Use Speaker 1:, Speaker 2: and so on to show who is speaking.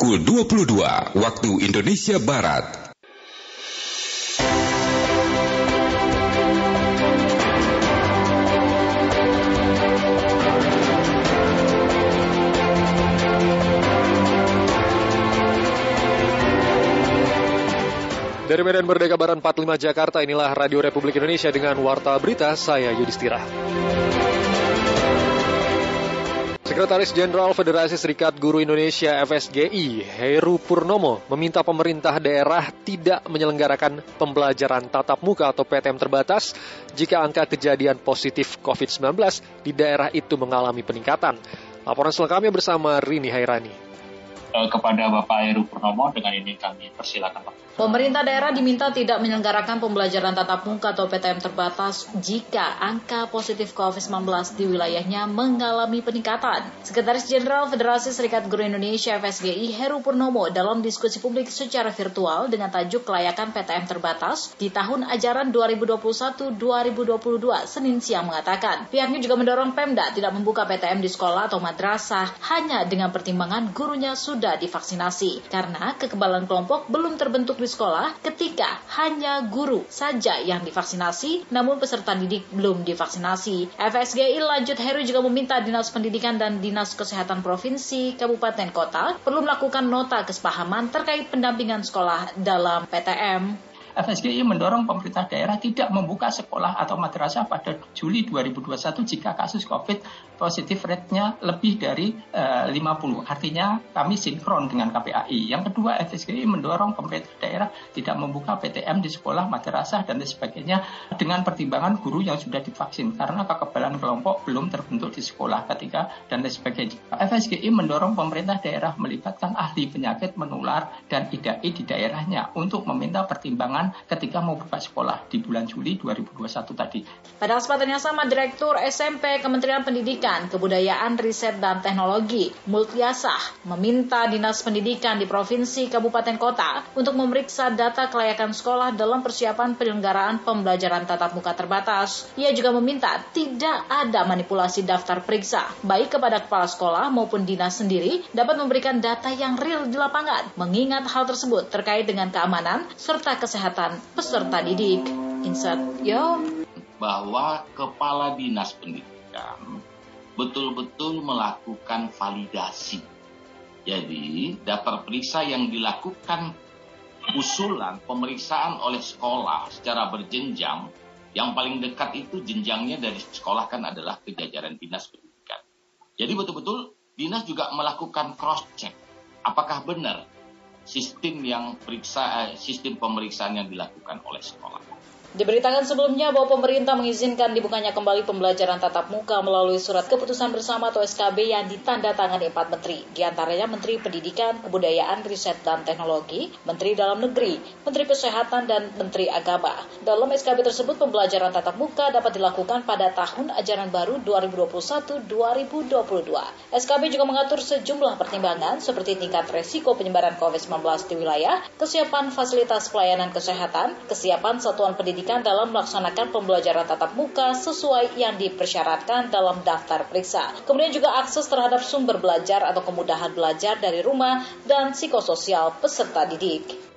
Speaker 1: pukul 22 waktu Indonesia Barat.
Speaker 2: Dari Medan Merdeka Barat 45 Jakarta, inilah Radio Republik Indonesia dengan Warta Berita, saya Yudhistira. Sekretaris Jenderal Federasi Serikat Guru Indonesia FSGI, Heru Purnomo, meminta pemerintah daerah tidak menyelenggarakan pembelajaran tatap muka atau PTM terbatas jika angka kejadian positif COVID-19 di daerah itu mengalami peningkatan. Laporan selengkapnya bersama Rini Hairani.
Speaker 3: Kepada Bapak Heru Purnomo, dengan ini kami persilakan Pak.
Speaker 4: Pemerintah daerah diminta tidak menyelenggarakan pembelajaran tatap muka atau PTM terbatas jika angka positif COVID-19 di wilayahnya mengalami peningkatan. Sekretaris Jenderal Federasi Serikat Guru Indonesia FSGI Heru Purnomo dalam diskusi publik secara virtual dengan tajuk kelayakan PTM terbatas di tahun ajaran 2021-2022 Senin siang mengatakan, pihaknya juga mendorong Pemda tidak membuka PTM di sekolah atau madrasah hanya dengan pertimbangan gurunya sudah divaksinasi karena kekebalan kelompok belum terbentuk di sekolah ketika hanya guru saja yang divaksinasi namun peserta didik belum divaksinasi. FSGI lanjut Heru juga meminta Dinas Pendidikan dan Dinas Kesehatan Provinsi, Kabupaten, Kota perlu melakukan nota kesepahaman terkait pendampingan sekolah dalam PTM.
Speaker 5: FSGI mendorong pemerintah daerah tidak membuka sekolah atau madrasah pada Juli 2021 jika kasus COVID positif rate-nya lebih dari 50. Artinya kami sinkron dengan KPAI. Yang kedua, FSGI mendorong pemerintah daerah tidak membuka PTM di sekolah, madrasah, dan sebagainya dengan pertimbangan guru yang sudah divaksin karena kekebalan kelompok belum terbentuk di sekolah ketika dan sebagainya. FSGI mendorong pemerintah daerah melibatkan ahli penyakit menular dan IDAI di daerahnya untuk meminta pertimbangan ketika mau buka sekolah di bulan Juli 2021 tadi.
Speaker 4: Pada kesempatan yang sama, Direktur SMP Kementerian Pendidikan, Kebudayaan, Riset, dan Teknologi, Multiasah, meminta Dinas Pendidikan di Provinsi, Kabupaten, Kota untuk memeriksa data kelayakan sekolah dalam persiapan penyelenggaraan pembelajaran tatap muka terbatas. Ia juga meminta tidak ada manipulasi daftar periksa, baik kepada kepala sekolah maupun dinas sendiri dapat memberikan data yang real di lapangan, mengingat hal tersebut terkait dengan keamanan serta kesehatan peserta didik. Insert
Speaker 3: bahwa kepala dinas pendidikan betul-betul melakukan validasi. Jadi daftar periksa yang dilakukan usulan pemeriksaan oleh sekolah secara berjenjang, yang paling dekat itu jenjangnya dari sekolah kan adalah ke jajaran dinas pendidikan. Jadi betul-betul dinas juga melakukan cross check apakah benar sistem pemeriksaan yang dilakukan oleh sekolah.
Speaker 4: Diberitakan sebelumnya bahwa pemerintah mengizinkan dibukanya kembali pembelajaran tatap muka melalui surat keputusan bersama atau SKB yang ditandatangani 4 menteri. Di antaranya Menteri Pendidikan, Kebudayaan, Riset, dan Teknologi, Menteri Dalam Negeri, Menteri Kesehatan, dan Menteri Agama. Dalam SKB tersebut, pembelajaran tatap muka dapat dilakukan pada tahun ajaran baru 2021-2022. SKB juga mengatur sejumlah pertimbangan seperti tingkat resiko penyebaran COVID-19 di wilayah, kesiapan fasilitas pelayanan kesehatan, kesiapan satuan pendidikan dalam melaksanakan pembelajaran tatap muka sesuai yang dipersyaratkan dalam daftar periksa. Kemudian juga akses terhadap sumber belajar atau kemudahan belajar dari rumah dan psikososial peserta didik.